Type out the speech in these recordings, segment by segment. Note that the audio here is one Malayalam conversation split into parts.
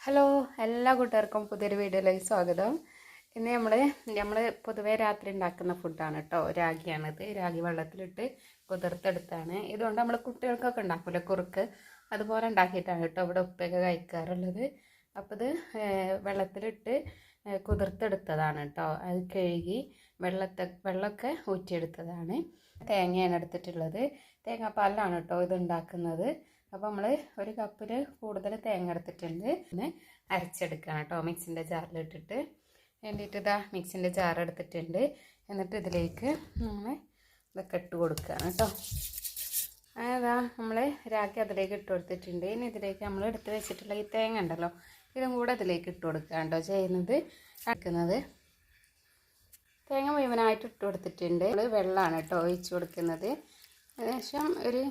ഹലോ, എല്ലാ കൂട്ടുകാർക്കും പുതിയൊരു വീഡിയോയിലേക്ക് സ്വാഗതം. ഇന്ന് നമ്മൾ പൊതുവേ രാത്രി ഉണ്ടാക്കുന്ന ഫുഡാണ് കേട്ടോ. രാഗിയാണിത്. രാഗി വെള്ളത്തിലിട്ട് കുതിർത്തെടുത്താണ്. ഇതുകൊണ്ട് നമ്മൾ കുട്ടികൾക്കൊക്കെ ഉണ്ടാക്കില്ല കുറുക്ക്, അതുപോലെ ഉണ്ടാക്കിയിട്ടാണ് കേട്ടോ ഇവിടെ ഉപ്പയൊക്കെ കഴിക്കാറുള്ളത്. അപ്പോൾ ഇത് വെള്ളത്തിലിട്ട് കുതിർത്തെടുത്തതാണ് കേട്ടോ. അത് കഴുകി വെള്ളമൊക്കെ ഊറ്റിയെടുത്തതാണ്. തേങ്ങയാണ് എടുത്തിട്ടുള്ളത്. തേങ്ങാപ്പാലിലാണ് കേട്ടോ ഇത് ഉണ്ടാക്കുന്നത്. അപ്പോൾ നമ്മൾ ഒരു കപ്പിൽ കൂടുതൽ തേങ്ങ എടുത്തിട്ടുണ്ട്. പിന്നെ അരച്ചെടുക്കണം കേട്ടോ. മിക്സിൻ്റെ ജാറിലിട്ടിട്ട് വേണ്ടിയിട്ട് ഇതാ മിക്സിൻ്റെ ജാർ എടുത്തിട്ടുണ്ട്. എന്നിട്ട് ഇതിലേക്ക് നമ്മൾ ഇതൊക്കെ ഇട്ട് കൊടുക്കുകയാണ് കേട്ടോ. അതാ നമ്മൾ രാഗി അതിലേക്ക് ഇട്ട് കൊടുത്തിട്ടുണ്ട്. ഇനി ഇതിലേക്ക് നമ്മൾ എടുത്ത് വെച്ചിട്ടുള്ള ഈ തേങ്ങ ഉണ്ടല്ലോ, ഇതും കൂടെ ഇതിലേക്ക് ഇട്ട് കൊടുക്കുക കേട്ടോ ചെയ്യുന്നത്. തേങ്ങ മുഴുവനായിട്ട് ഇട്ട് കൊടുത്തിട്ടുണ്ട്. നമ്മൾ വെള്ളമാണ് കേട്ടോ ഒഴിച്ച് കൊടുക്കുന്നത്. ഏകദേശം ഒരു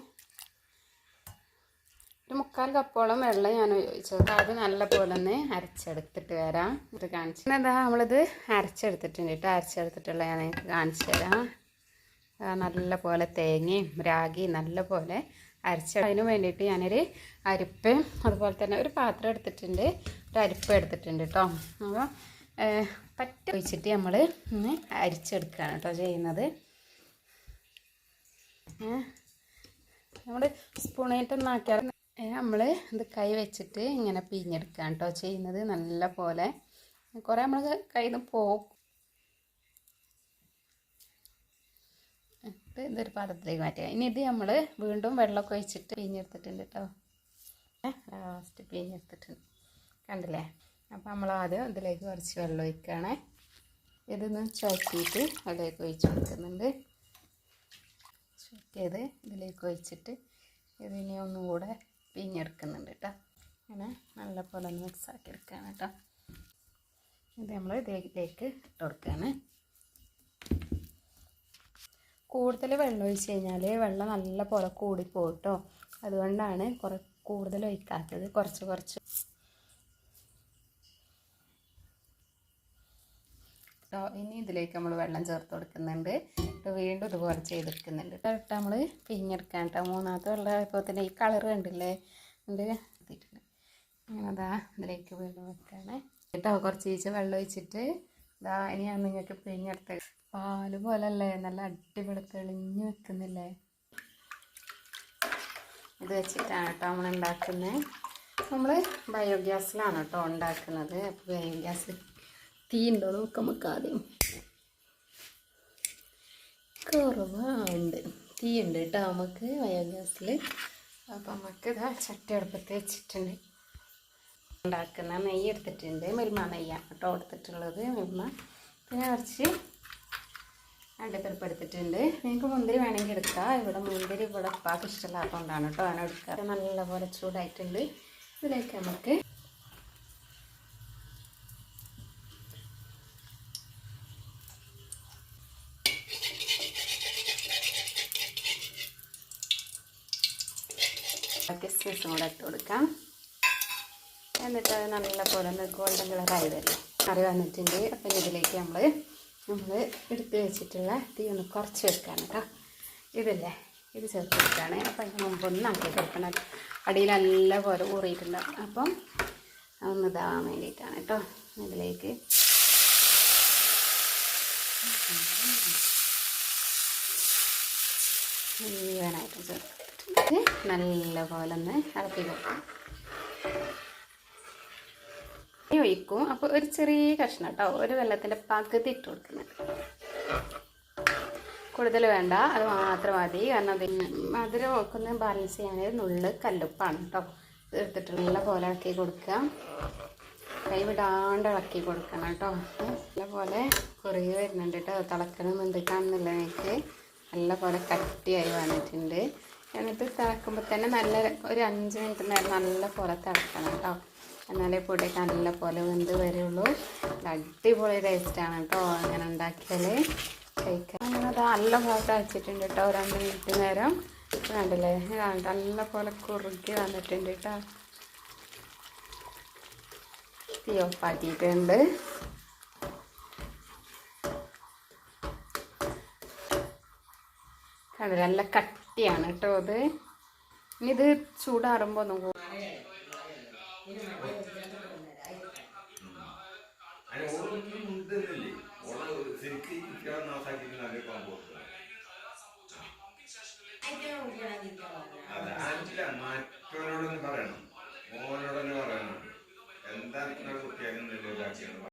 3/4 കപ്പോളം വെള്ളം ഞാൻ ഒഴിച്ചത്. അത് നല്ല പോലെ ഒന്ന് അരച്ചെടുത്തിട്ട് വരാം. ഇത് കാണിച്ചു എന്താ നമ്മളിത് അരച്ചെടുത്തിട്ടുണ്ട് കേട്ടോ. അരച്ചെടുത്തിട്ടുള്ള ഞാൻ കാണിച്ചു തരാം. നല്ല പോലെ തേങ്ങയും രാഗിയും നല്ല പോലെ അതിന് വേണ്ടിയിട്ട് ഞാനൊരു അരിപ്പ്, അതുപോലെ തന്നെ ഒരു പാത്രം എടുത്തിട്ടുണ്ട്, ഒരു അരിപ്പ് എടുത്തിട്ടുണ്ട് കേട്ടോ. അപ്പോൾ പറ്റ ഒഴിച്ചിട്ട് നമ്മൾ ഒന്ന് അരിച്ചെടുക്കുകയാണ് കേട്ടോ ചെയ്യുന്നത്. നമ്മൾ സ്പൂണായിട്ടൊന്നും ആക്കിയാൽ നമ്മൾ ഇത് കൈ വെച്ചിട്ട് ഇങ്ങനെ പിഴിഞ്ഞെടുക്കുകയാണ് കേട്ടോ ചെയ്യുന്നത്. നല്ല പോലെ കുറേ നമ്മൾ കയ്യിൽ നിന്ന് പോകും. ഇതൊരു പാത്രത്തിലേക്ക് മാറ്റുക. ഇനി ഇത് നമ്മൾ വീണ്ടും വെള്ളമൊക്കെ ഒഴിച്ചിട്ട് പിഴിഞ്ഞെടുത്തിട്ടുണ്ട് കേട്ടോ. ലാസ്റ്റ് പിഴിഞ്ഞെടുത്തിട്ടുണ്ട്, കണ്ടില്ലേ? അപ്പോൾ നമ്മൾ ആദ്യം ഇതിലേക്ക് കുറച്ച് വെള്ളം ഒഴിക്കുകയാണേ. ഇതൊന്ന് ചുവട്ടിയിട്ട് അതിലേക്ക് ഒഴിച്ച് കൊടുക്കുന്നുണ്ട്. ചുവട്ടിയത് ഇതിലേക്ക് ഒഴിച്ചിട്ട് ഇതിനെ ഒന്നും കൂടെ പിഴിഞ്ഞെടുക്കുന്നുണ്ട് കേട്ടോ. അങ്ങനെ നല്ല പോലെ ഒന്ന് മിക്സാക്കി എടുക്കുകയാണ് കേട്ടോ. ഇത് നമ്മൾ ഇതിലേക്ക് ഇട്ട് കൊടുക്കുകയാണ്. കൂടുതൽ വെള്ളം ഒഴിച്ച് കഴിഞ്ഞാൽ വെള്ളം നല്ല പോലെ കൂടിപ്പോകും കേട്ടോ. അതുകൊണ്ടാണ് കൂടുതൽ ഒഴിക്കാത്തത്. കുറച്ച് ഇനി ഇതിലേക്ക് നമ്മൾ വെള്ളം ചേർത്ത് കൊടുക്കുന്നുണ്ട്. വീണ്ടും ഇതുപോലെ ചെയ്തെടുക്കുന്നുണ്ട് കേട്ടോ. നമ്മൾ പിഴിഞ്ഞെടുക്കാൻ കേട്ടോ. മൂന്നാമത്തെ വെള്ളം ഇപ്പോൾ തന്നെ ഈ കളർ കണ്ടില്ലേ ഉണ്ട് എത്തിയിട്ടുണ്ട്. അങ്ങനെ അതാ ഇതിലേക്ക് വീണ്ടും വെക്കുകയാണ് കേട്ടോ. കുറച്ച് വെള്ളം ഒഴിച്ചിട്ട് ഇതാ ഇനി ഞാൻ നിങ്ങൾക്ക് പിഴിഞ്ഞെടുത്ത് പാല് പോലല്ലേ, നല്ല അടിപൊളി തെളിഞ്ഞ് വെക്കുന്നില്ലേ. ഇത് വെച്ചിട്ടാണ് കേട്ടോ നമ്മൾ ഉണ്ടാക്കുന്നത്. നമ്മൾ ബയോഗ്യാസിലാണ് കേട്ടോ ഉണ്ടാക്കുന്നത്. അപ്പോൾ ബയോഗ്യാസ് തീ ഉണ്ടോ നോക്കാം നമുക്ക് ആദ്യം. കുറവുണ്ട്, തീ ഉണ്ട് കേട്ടോ നമുക്ക് ബയോഗ്യാസിൽ. അപ്പോൾ നമുക്ക് ഇതാ ചട്ടി അടുപ്പത്ത് വെച്ചിട്ടുണ്ട്. ഉണ്ടാക്കുന്ന നെയ്യ് എടുത്തിട്ടുണ്ട്. മിൽമ നെയ്യാണ് കേട്ടോ എടുത്തിട്ടുള്ളത്. മിൽമ പിന്നെ കുറച്ച് അണ്ടിപ്പരിപ്പ് എടുത്തിട്ടുണ്ട്. നിങ്ങൾക്ക് മുന്തിരി വേണമെങ്കിൽ എടുക്കാം. മുന്തിരി ഇവിടെ ഉപ്പാക്ക് ഇഷ്ടമില്ലാത്തതുകൊണ്ടാണ് കേട്ടോ അങ്ങനെ എടുക്കുക. നല്ലപോലെ ചൂടായിട്ടുണ്ട്. ഇതിലേക്ക് നമുക്ക് കിസ്മിസും കൂടെ ഇട്ട് കൊടുക്കാം. എന്നിട്ട് അത് നല്ല പോലെ ഒന്ന് ഗോൾഡൻ കളറായി വരും. കറി വന്നിട്ടുണ്ട്. അപ്പം ഇതിലേക്ക് നമ്മൾ എടുത്ത് വെച്ചിട്ടുള്ള തീ ഒന്ന് കുറച്ച് വെക്കുകയാണ് കേട്ടോ. ഇതില്ലേ ഇത് ചേർത്ത് വെക്കുകയാണ്. അപ്പം അതിന് മുമ്പ് ഒന്ന് ആക്കി കൊടുക്കണം. അടിയിൽ നല്ല പോലെ ഊറിയിട്ടുണ്ടാവും. അപ്പം ഒന്ന് ഇതാവാൻ വേണ്ടിയിട്ടാണ് കേട്ടോ. ഇതിലേക്ക് മുഴുവനായിട്ടും ചേർത്ത് നല്ല പോലെ ഒന്ന് ഇളക്കി കൊടുക്കും. ഒഴിക്കും. അപ്പോൾ ഒരു ചെറിയ കഷ്ണം കേട്ടോ, ഒരു വെള്ളത്തിൻ്റെ പകുതി ഇട്ട് കൊടുക്കുന്നത്. കൂടുതൽ വേണ്ട, അത് മാത്രം മതി. കാരണം അതിന് മധുരം ഒക്കെ ബാലൻസ് ചെയ്യാൻ നുള്ള് കല്ലുപ്പാണ് കേട്ടോ എടുത്തിട്ട് നല്ല പോലെ ഇളക്കി കൊടുക്കുക. കൈ വിടാണ്ട് ഇളക്കി കൊടുക്കണം കേട്ടോ. നല്ല പോലെ കുറേ വരുന്നുണ്ട് കേട്ടോ. തിളക്കണം എന്ത് കാണുന്നില്ല എനിക്ക്. നല്ല പോലെ കട്ടിയായി വന്നിട്ടുണ്ട്. എന്നിട്ട് തിളക്കുമ്പോൾ തന്നെ നല്ല ഒരു 5 മിനിറ്റ് നേരം നല്ല പോലെ തിളക്കണം കേട്ടോ. എന്നാലേ പൊടിയൊക്കെ നല്ല പോലെ വെന്ത് വരുള്ളൂ. അടിപൊളി ടേസ്റ്റാണ് കേട്ടോ അങ്ങനെ ഉണ്ടാക്കിയാൽ കഴിക്കാൻ. അങ്ങനെ അത് നല്ല പോലെ തിളച്ചിട്ടുണ്ട് കേട്ടോ. 2 മിനിറ്റ് നേരം കണ്ടില്ലേ, നല്ല പോലെ കുറുക്കി വന്നിട്ടുണ്ട് കേട്ടോ. തീ ഓഫാക്കിയിട്ടുണ്ട്. കണ്ടില്ല, നല്ല കട്ടിയാണ് കേട്ടോ ഇത്. ഇനി ഇത് ചൂടാറുമ്പോൾ ഒന്നും അത് ആയിട്ടില്ല, മറ്റവരോടൊന്ന് പറയണം, മോനോടൊന്ന് പറയണം. എന്താ കുട്ടിയാണെന്നില്ല